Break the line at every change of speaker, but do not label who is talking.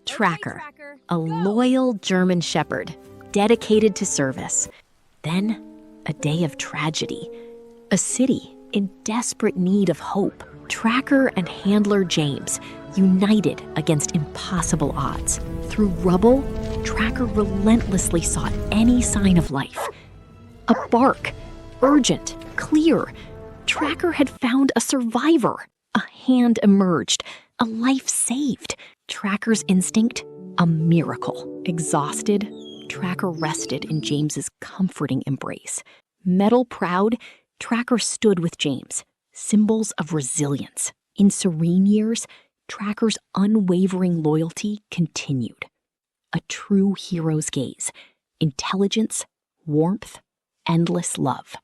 Trakr, a loyal German shepherd, dedicated to service. Then, a day of tragedy. A city in desperate need of hope. Trakr and handler James, united against impossible odds. Through rubble, Trakr relentlessly sought any sign of life. A bark, urgent, clear. Trakr had found a survivor. A hand emerged, a life saved. Trakr's instinct, a miracle. Exhausted, Trakr rested in James's comforting embrace. Medal proud, Trakr stood with James, symbols of resilience. In serene years, Trakr's unwavering loyalty continued. A true hero's gaze, intelligence, warmth, endless love.